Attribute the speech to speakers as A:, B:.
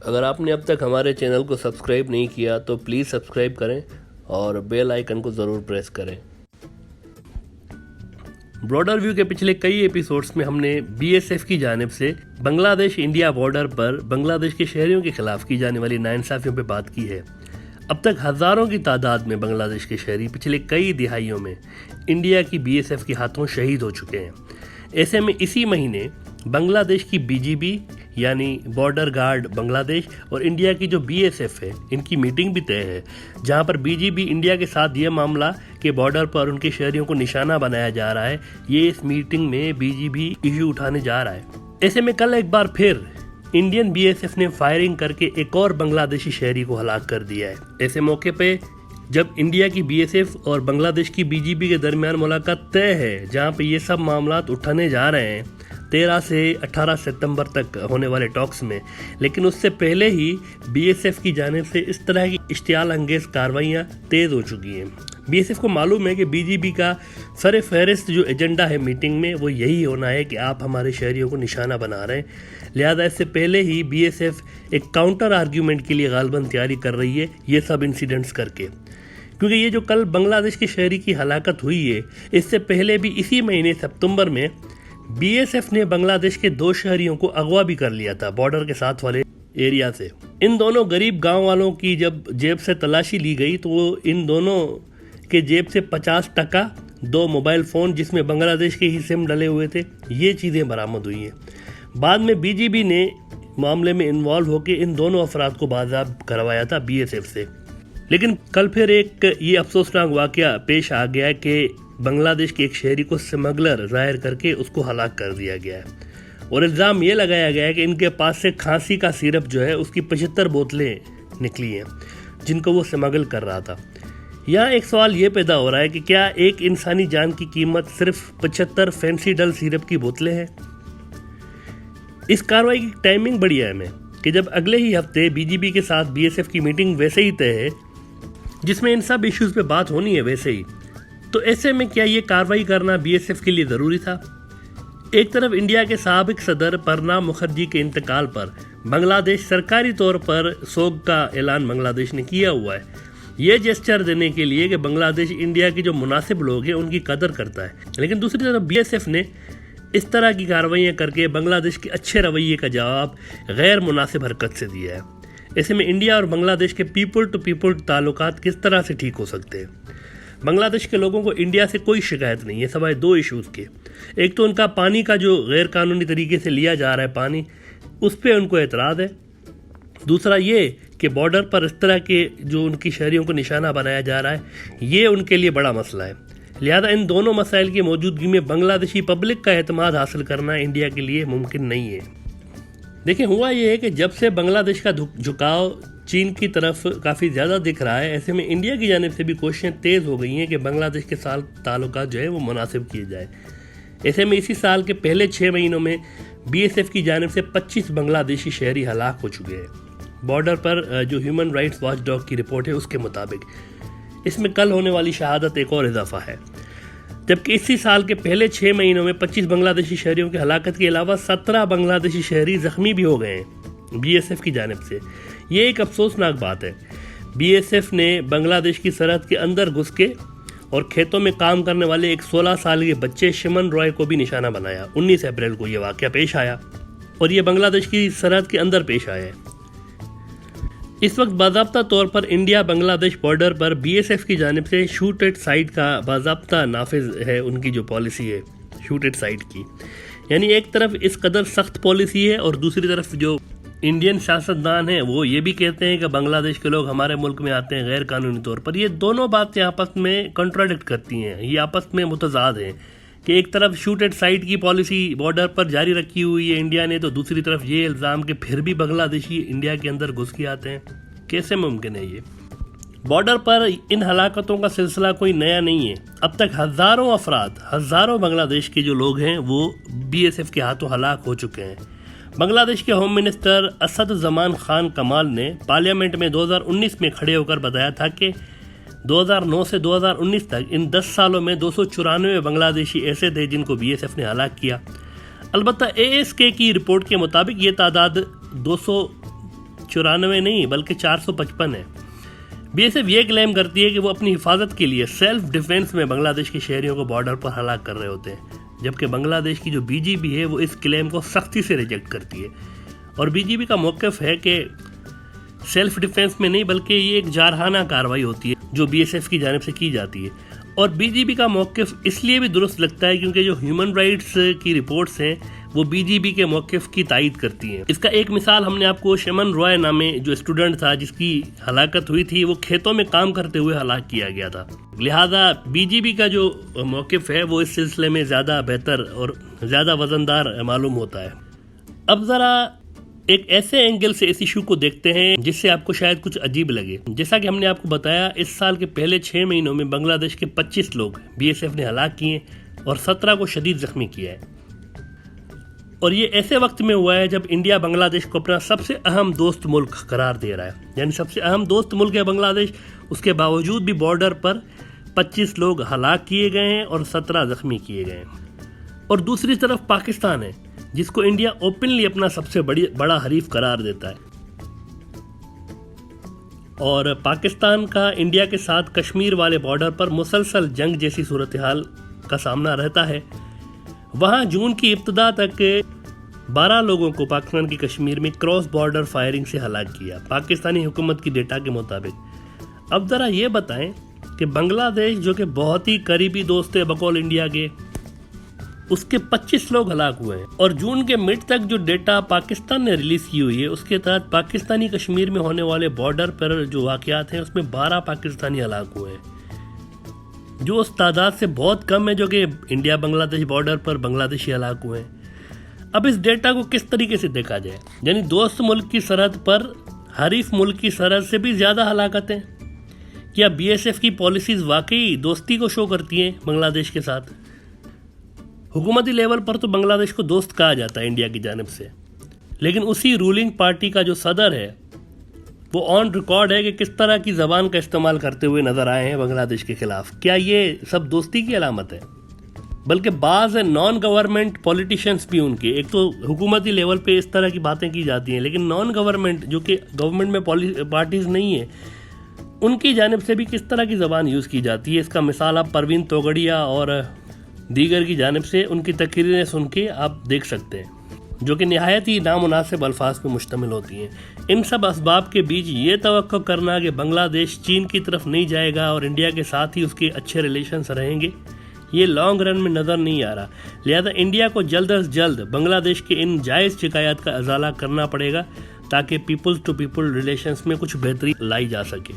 A: اگر آپ نے اب تک ہمارے چینل کو سبسکرائب نہیں کیا تو پلیز سبسکرائب کریں اور بیل آئیکن کو ضرور پریس کریں۔ براڈر ویو کے پچھلے کئی ایپیسوڈز میں ہم نے بی ایس ایف کی جانب سے بنگلہ دیش انڈیا بارڈر پر بنگلہ دیش کے شہریوں کے خلاف کی جانے والی ناانصافیوں پہ بات کی ہے۔ اب تک ہزاروں کی تعداد میں بنگلہ دیش کے شہری پچھلے کئی دہائیوں میں انڈیا کی بی ایس ایف کے ہاتھوں شہید ہو چکے ہیں۔ ایسے میں اسی مہینے بنگلہ دیش کی بی جی بی یعنی بارڈر گارڈ بنگلہ دیش اور انڈیا کی جو بی ایس ایف ہے ان کی میٹنگ بھی طے ہے، جہاں پر بی جی بی انڈیا کے ساتھ یہ معاملہ کہ بارڈر پر ان کے شہریوں کو نشانہ بنایا جا رہا ہے، یہ اس میٹنگ میں بی جی بی ایشو اٹھانے جا رہا ہے۔ ایسے میں کل ایک بار پھر انڈین بی ایس ایف نے فائرنگ کر کے ایک اور بنگلہ دیشی شہری کو ہلاک کر دیا ہے۔ ایسے موقع پہ جب انڈیا کی بی ایس ایف اور بنگلہ دیش کی بی جی بی کے درمیان ملاقات طے ہے، جہاں پہ یہ سب معاملات اٹھانے جا رہے ہیں 13 سے 18 ستمبر تک ہونے والے ٹاکس میں، لیکن اس سے پہلے ہی بی ایس ایف کی جانب سے اس طرح کی اشتعال انگیز کارروائیاں تیز ہو چکی ہیں۔ بی ایس ایف کو معلوم ہے کہ بی جی بی کا سر فہرست جو ایجنڈا ہے میٹنگ میں وہ یہی ہونا ہے کہ آپ ہمارے شہریوں کو نشانہ بنا رہے ہیں، لہذا اس سے پہلے ہی بی ایس ایف ایک کاؤنٹر آرگیومنٹ کے لیے غالباً تیاری کر رہی ہے یہ سب انسیڈنٹس کر کے، کیونکہ یہ جو کل بنگلہ دیش کے شہری کی ہلاکت ہوئی ہے اس سے پہلے بھی اسی مہینے ستمبر میں بی ایس ایف نے بنگلہ دیش کے 2 شہریوں کو اغوا بھی کر لیا تھا بارڈر کے ساتھ والے ایریا سے۔ ان دونوں غریب گاؤں والوں کی جب جیب سے تلاشی لی گئی تو ان دونوں کے جیب سے 50 ٹکا، 2 موبائل فون جس میں بنگلہ دیش کے ہی سم ڈلے ہوئے تھے، یہ چیزیں برآمد ہوئی ہیں۔ بعد میں بی جی بی نے معاملے میں انوالو ہو کے ان دونوں افراد کو بازیاب کروایا تھا بی ایس ایف سے، لیکن کل پھر ایک یہ افسوسناک واقعہ پیش آ گیا ہے کہ بنگلہ دیش کے ایک شہری کو سمگلر ظاہر کر کے اس کو ہلاک کر دیا گیا ہے، اور الزام یہ لگایا گیا ہے کہ ان کے پاس سے کھانسی کا سیرپ جو ہے اس کی 75 بوتلیں نکلی ہیں جن کو وہ سمگل کر رہا تھا۔ یہاں ایک سوال یہ پیدا ہو رہا ہے کہ کیا ایک انسانی جان کی قیمت صرف 75 فینسی ڈل سیرپ کی بوتلیں ہیں؟ اس کارروائی کی ٹائمنگ بڑی اہم ہے کہ جب اگلے ہی ہفتے بی جی بی کے ساتھ بی ایس ایف کی میٹنگ ویسے ہی طے ہے جس میں ان سب ایشوز پہ بات ہونی ہے ویسے ہی، تو ایسے میں کیا یہ کارروائی کرنا بی ایس ایف کے لیے ضروری تھا؟ ایک طرف انڈیا کے سابق صدر پرناب مکھرجی کے انتقال پر بنگلہ دیش سرکاری طور پر سوگ کا اعلان بنگلہ دیش نے کیا ہوا ہے، یہ جیسچر دینے کے لیے کہ بنگلہ دیش انڈیا کے جو مناسب لوگ ہیں ان کی قدر کرتا ہے، لیکن دوسری طرف بی ایس ایف نے اس طرح کی کارروائیاں کر کے بنگلہ دیش کے اچھے رویے کا جواب غیر مناسب حرکت سے دیا ہے۔ ایسے میں انڈیا اور بنگلہ دیش کے پیپل ٹو پیپل تعلقات کس طرح سے ٹھیک ہو سکتے ہیں؟ بنگلہ دیش کے لوگوں کو انڈیا سے کوئی شکایت نہیں ہے سوائے 2 ایشوز کے۔ ایک تو ان کا پانی کا جو غیر قانونی طریقے سے لیا جا رہا ہے پانی، اس پہ ان کو اعتراض ہے۔ دوسرا یہ کہ بارڈر پر اس طرح کے جو ان کی شہریوں کو نشانہ بنایا جا رہا ہے یہ ان کے لیے بڑا مسئلہ ہے، لہذا ان دونوں مسائل کی موجودگی میں بنگلہ دیشی پبلک کا اعتماد حاصل کرنا انڈیا کے لیے ممکن نہیں ہے۔ دیکھیں، ہوا یہ ہے کہ جب سے بنگلہ دیش کا جھکاؤ چین کی طرف کافی زیادہ دکھ رہا ہے، ایسے میں انڈیا کی جانب سے بھی کوششیں تیز ہو گئی ہیں کہ بنگلہ دیش کے ساتھ تعلقات جو ہے وہ مناسب کیے جائے۔ ایسے میں اسی سال کے پہلے 6 مہینوں میں بی ایس ایف کی جانب سے 25 بنگلہ دیشی شہری ہلاک ہو چکے ہیں۔ بارڈر پر جو ہیومن رائٹس واچ ڈاگ کی رپورٹ ہے اس کے مطابق اس میں کل ہونے والی شہادت ایک اور اضافہ ہے، جبکہ اسی سال کے پہلے 6 مہینوں میں 25 بنگلہ دیشی شہریوں کی ہلاکت کے علاوہ 17 بنگلہ دیشی شہری زخمی بھی ہو گئے ہیں بی ایس ایف کی جانب سے۔ یہ ایک افسوسناک بات ہے۔ بی ایس ایف نے بنگلہ دیش کی سرحد کے اندر گھس کے اور کھیتوں میں کام کرنے والے ایک 16 سال کے بچے شمن رائے کو بھی نشانہ بنایا۔ 19 اپریل کو یہ واقعہ پیش آیا اور یہ بنگلہ دیش کی سرحد کے اندر پیش آیا ہے۔ اس وقت باضابطہ طور پر انڈیا بنگلہ دیش بارڈر پر بی ایس ایف کی جانب سے شوٹ ایٹ سائٹ کا باضابطہ نافذ ہے، ان کی جو پالیسی ہے شوٹ ایٹ سائٹ کی، یعنی ایک طرف اس قدر سخت پالیسی ہے اور دوسری طرف جو انڈین سیاستدان ہیں وہ یہ بھی کہتے ہیں کہ بنگلہ دیش کے لوگ ہمارے ملک میں آتے ہیں غیر قانونی طور پر۔ یہ دونوں باتیں آپس میں کنٹراڈکٹ کرتی ہیں، یہ آپس میں متضاد ہیں کہ ایک طرف شوٹ ایٹ سائٹ کی پالیسی بارڈر پر جاری رکھی ہوئی ہے انڈیا نے، تو دوسری طرف یہ الزام کہ پھر بھی بنگلہ دیشی انڈیا کے اندر گھس کے آتے ہیں۔ کیسے ممکن ہے یہ؟ بارڈر پر ان ہلاکتوں کا سلسلہ کوئی نیا نہیں ہے، اب تک ہزاروں بنگلہ دیش کے جو لوگ ہیں وہ بی ایس ایف کے ہاتھوں ہلاک ہو چکے ہیں۔ بنگلہ دیش کے ہوم منسٹر اسد زمان خان کمال نے پارلیمنٹ میں 2019 میں کھڑے ہو کر بتایا تھا کہ 2009 سے 2019 تک ان 10 سالوں میں 294 بنگلہ دیشی ایسے تھے جن کو بی ایس ایف نے ہلاک کیا۔ البتہ اے ایس کے کی رپورٹ کے مطابق یہ تعداد 94 نہیں بلکہ 455 ہے۔ BSF یہ کلیم کرتی ہے کہ وہ اپنی حفاظت کے لیے سیلف ڈیفینس میں بنگلہ دیش کے شہریوں کو بارڈر پر ہلاک کر رہے ہوتے ہیں، جبکہ بنگلہ دیش کی جو BGP ہے وہ اس کلیم کو سختی سے ریجیکٹ کرتی ہے، اور BGP کا موقف ہے کہ سیلف ڈیفینس میں نہیں بلکہ یہ ایک جارحانہ کارروائی ہوتی ہے جو BSF کی جانب سے کی جاتی ہے۔ اور BGP کا موقف اس لیے بھی درست لگتا ہے کیونکہ جو ہیومن رائٹس کی رپورٹس ہیں وہ BGP کے موقف کی تائید کرتی ہیں۔ اس کا ایک مثال ہم نے آپ کو شمن رائے نامے جو اسٹوڈنٹ تھا جس کی ہلاکت ہوئی تھی، وہ کھیتوں میں کام کرتے ہوئے ہلاک کیا گیا تھا، لہٰذا BGP کا جو موقف ہے وہ اس سلسلے میں زیادہ بہتر اور زیادہ وزندار معلوم ہوتا ہے۔ اب ذرا ایک ایسے اینگل سے اس ایشو کو دیکھتے ہیں جس سے آپ کو شاید کچھ عجیب لگے۔ جیسا کہ ہم نے آپ کو بتایا، اس سال کے پہلے 6 مہینوں میں بنگلہ دیش کے 25 لوگ BSF نے ہلاک کیے اور 17 کو شدید زخمی کیا ہے، اور یہ ایسے وقت میں ہوا ہے جب انڈیا بنگلہ دیش کو اپنا سب سے اہم دوست ملک قرار دے رہا ہے، یعنی سب سے اہم دوست ملک ہے بنگلہ دیش، اس کے باوجود بھی بارڈر پر 25 لوگ ہلاک کیے گئے ہیں اور 17 زخمی کیے گئے ہیں۔ اور دوسری طرف پاکستان ہے جس کو انڈیا اوپنلی اپنا سب سے بڑا حریف قرار دیتا ہے، اور پاکستان کا انڈیا کے ساتھ کشمیر والے بارڈر پر مسلسل جنگ جیسی صورتحال کا سامنا رہتا ہے۔ وہاں جون کی ابتدا تک 12 لوگوں کو پاکستان کی کشمیر میں کراس بارڈر فائرنگ سے ہلاک کیا، پاکستانی حکومت کی ڈیٹا کے مطابق۔ اب ذرا یہ بتائیں کہ بنگلہ دیش جو کہ بہت ہی قریبی دوست ہے بقول انڈیا کے، اس کے 25 لوگ ہلاک ہوئے ہیں، اور جون کے مڈ تک جو ڈیٹا پاکستان نے ریلیز کی ہوئی ہے اس کے تحت پاکستانی کشمیر میں ہونے والے بارڈر پر جو واقعات ہیں اس میں 12 پاکستانی ہلاک ہوئے ہیں، جو اس تعداد سے بہت کم ہے جو کہ انڈیا بنگلہ دیش بارڈر پر بنگلہ دیشی ہلاک ہوئے ہیں۔ اب اس ڈیٹا کو کس طریقے سے دیکھا جائے، یعنی دوست ملک کی سرحد پر حریف ملک کی سرحد سے بھی زیادہ ہلاکتیں؟ کیا BSF کی پالیسیز واقعی دوستی کو شو کرتی ہیں بنگلہ دیش کے ساتھ؟ حکومتی لیول پر تو بنگلہ دیش کو دوست کہا جاتا ہے انڈیا کی جانب سے، لیکن اسی رولنگ پارٹی کا جو صدر ہے وہ آن ریکارڈ ہے کہ کس طرح کی زبان کا استعمال کرتے ہوئے نظر آئے ہیں بنگلہ دیش کے خلاف۔ کیا یہ سب دوستی کی علامت ہے؟ بلکہ بعض نان گورنمنٹ پولیٹیشینس بھی ان کے، ایک تو حکومتی لیول پہ اس طرح کی باتیں کی جاتی ہیں، لیکن نان گورنمنٹ جو کہ گورنمنٹ میں پارٹیز نہیں ہیں، ان کی جانب سے بھی کس طرح کی زبان یوز کی جاتی ہے۔ اس کا مثال آپ پروین توگڑیا اور دیگر کی جانب سے ان کی تقریریں سن کے آپ دیکھ سکتے ہیں، جو کہ نہایت ہی نامناسب الفاظ پہ مشتمل ہوتی ہیں۔ ان سب اسباب کے بیچ یہ توقع کرنا کہ بنگلہ دیش چین کی طرف نہیں جائے گا اور انڈیا کے ساتھ ہی اس کے اچھے ریلیشنز رہیں گے، یہ لانگ رن میں نظر نہیں آ رہا، لہذا انڈیا کو جلد از جلد بنگلہ دیش کے ان جائز شکایات کا ازالہ کرنا پڑے گا تاکہ پیپل ٹو پیپل ریلیشنز میں کچھ بہتری لائی جا سکے۔